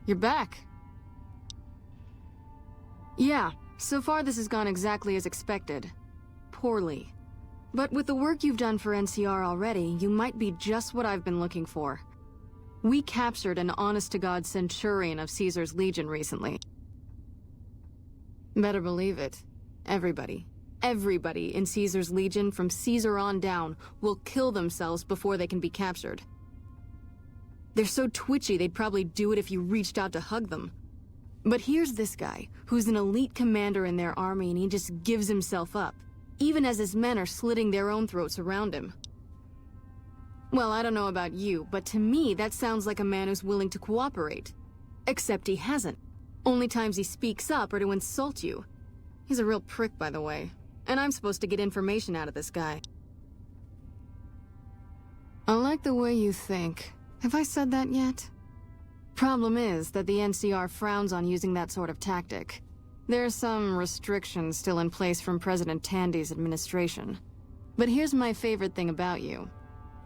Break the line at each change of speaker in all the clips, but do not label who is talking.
You're back. Yeah, so far this has gone exactly as expected. Poorly. But with the work you've done for NCR already, you might be just what I've been looking for. We captured an honest-to-God centurion of Caesar's Legion recently. Better believe it. Everybody in Caesar's Legion, from Caesar on down, will kill themselves before they can be captured. They're so twitchy they'd probably do it if you reached out to hug them. But here's this guy, who's an elite commander in their army, and he just gives himself up, even as his men are slitting their own throats around him. Well, I don't know about you, but to me that sounds like a man who's willing to cooperate. Except he hasn't. Only times he speaks up are to insult you. He's a real prick, by the way. And I'm supposed to get information out of this guy. I like the way you think. Have I said that yet? Problem is that the NCR frowns on using that sort of tactic. There are some restrictions still in place from President Tandy's administration. But here's my favorite thing about you.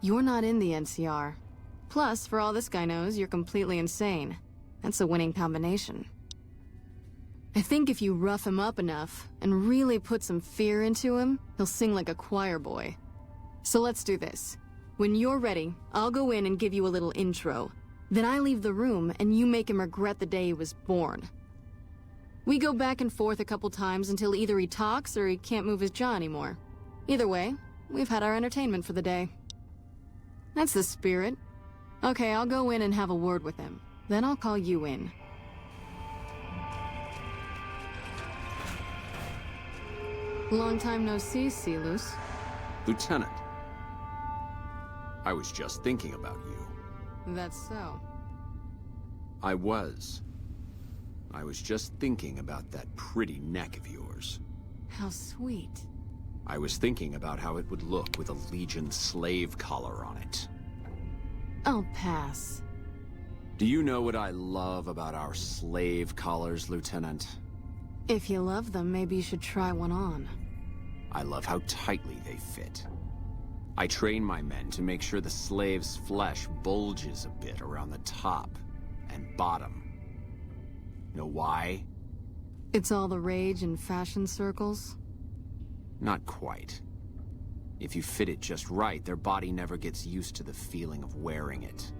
You're not in the NCR. Plus, for all this guy knows, you're completely insane. That's a winning combination. I think if you rough him up enough, and really put some fear into him, he'll sing like a choir boy. So let's do this. When you're ready, I'll go in and give you a little intro. Then I leave the room, and you make him regret the day he was born. We go back and forth a couple times until either he talks or he can't move his jaw anymore. Either way, we've had our entertainment for the day. That's the spirit. Okay, I'll go in and have a word with him. Then I'll call you in. Long time no see, Silus.
Lieutenant. I was just thinking about you.
That's so.
I was just thinking about that pretty neck of yours.
How sweet.
I was thinking about how it would look with a Legion slave collar on it.
I'll pass.
Do you know what I love about our slave collars, Lieutenant?
If you love them, maybe you should try one on.
I love how tightly they fit. I train my men to make sure the slave's flesh bulges a bit around the top and bottom. Know why?
It's all the rage in fashion circles?
Not quite. If you fit it just right, their body never gets used to the feeling of wearing it.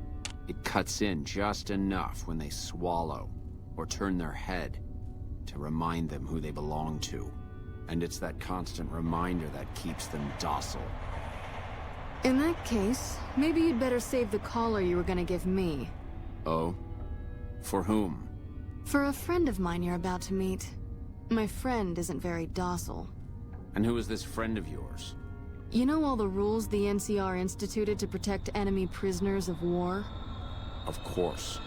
It cuts in just enough when they swallow or turn their head to remind them who they belong to. And it's that constant reminder that keeps them docile.
In that case, maybe you'd better save the collar you were gonna give me.
Oh? For whom?
For a friend of mine you're about to meet. My friend isn't very docile.
And who is this friend of yours?
You know all the rules the NCR instituted to protect enemy prisoners of war?
Of course.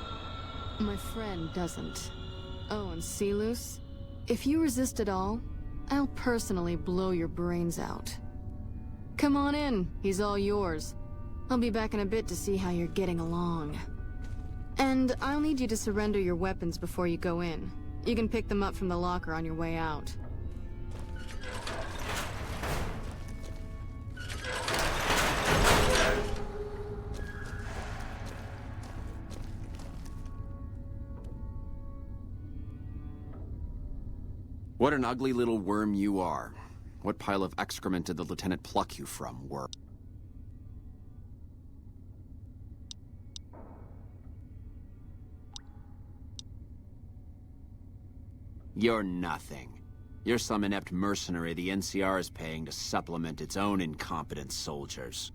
My friend doesn't. Oh, and Silus? If you resist at all, I'll personally blow your brains out. Come on in, he's all yours. I'll be back in a bit to see how you're getting along. And I'll need you to surrender your weapons before you go in. You can pick them up from the locker on your way out.
What an ugly little worm you are. What pile of excrement did the lieutenant pluck you from, worm? You're nothing. You're some inept mercenary the NCR is paying to supplement its own incompetent soldiers.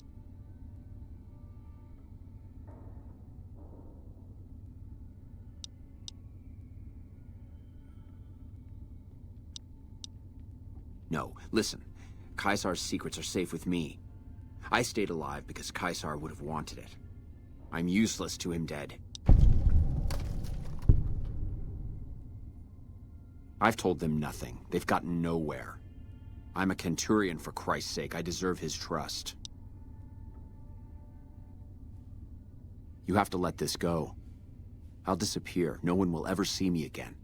No, listen. Caesar's secrets are safe with me. I stayed alive because Caesar would have wanted it. I'm useless to him dead. I've told them nothing. They've gotten nowhere. I'm a centurion, for Christ's sake. I deserve his trust. You have to let this go. I'll disappear. No one will ever see me again.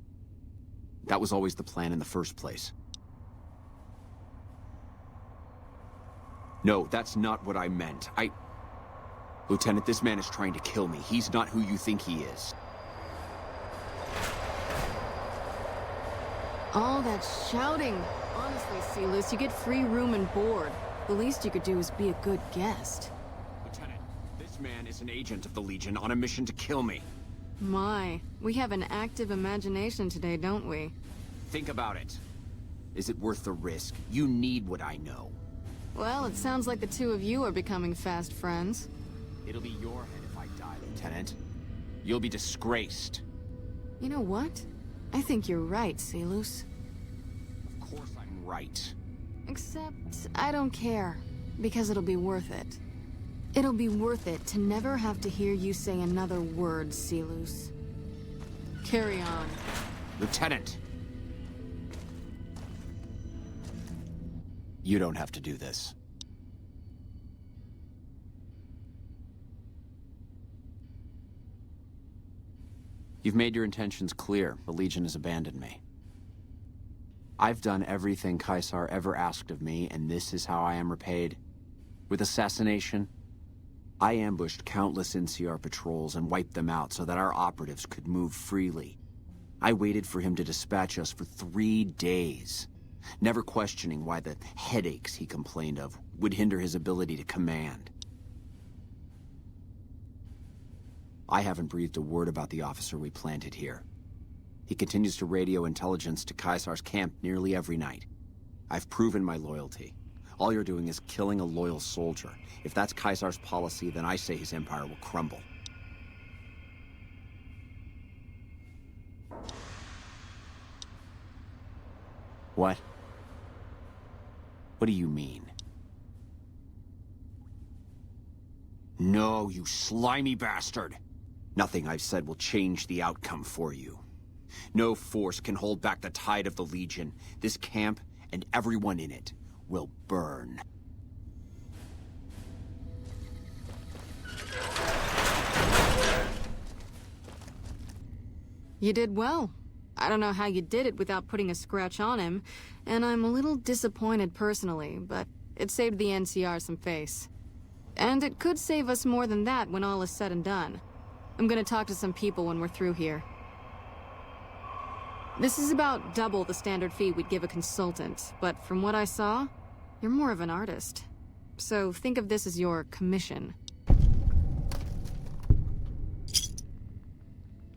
That was always the plan in the first place. No, that's not what I meant. Lieutenant, this man is trying to kill me. He's not who you think he is.
All that shouting. Honestly, Silus, you get free room and board. The least you could do is be a good guest.
Lieutenant, this man is an agent of the Legion on a mission to kill me.
My, we have an active imagination today, don't we?
Think about it. Is it worth the risk? You need what I know.
Well, it sounds like the two of you are becoming fast friends.
It'll be your head if I die, Lieutenant. You'll be disgraced.
You know what? I think you're right, Silus.
Of course I'm right.
Except, I don't care. Because it'll be worth it. It'll be worth it to never have to hear you say another word, Silus. Carry on.
Lieutenant! You don't have to do this. You've made your intentions clear. The Legion has abandoned me. I've done everything Caesar ever asked of me, and this is how I am repaid. With assassination, I ambushed countless NCR patrols and wiped them out so that our operatives could move freely. I waited for him to dispatch us for 3 days, never questioning why the headaches he complained of would hinder his ability to command. I haven't breathed a word about the officer we planted here. He continues to radio intelligence to Caesar's camp nearly every night. I've proven my loyalty. All you're doing is killing a loyal soldier. If that's Caesar's policy, then I say his empire will crumble. What? What do you mean? No, you slimy bastard! Nothing I've said will change the outcome for you. No force can hold back the tide of the Legion. This camp and everyone in it will burn.
You did well. I don't know how you did it without putting a scratch on him, and I'm a little disappointed personally, but it saved the NCR some face. And it could save us more than that when all is said and done. I'm gonna talk to some people when we're through here. This is about double the standard fee we'd give a consultant, but from what I saw, you're more of an artist. So think of this as your commission.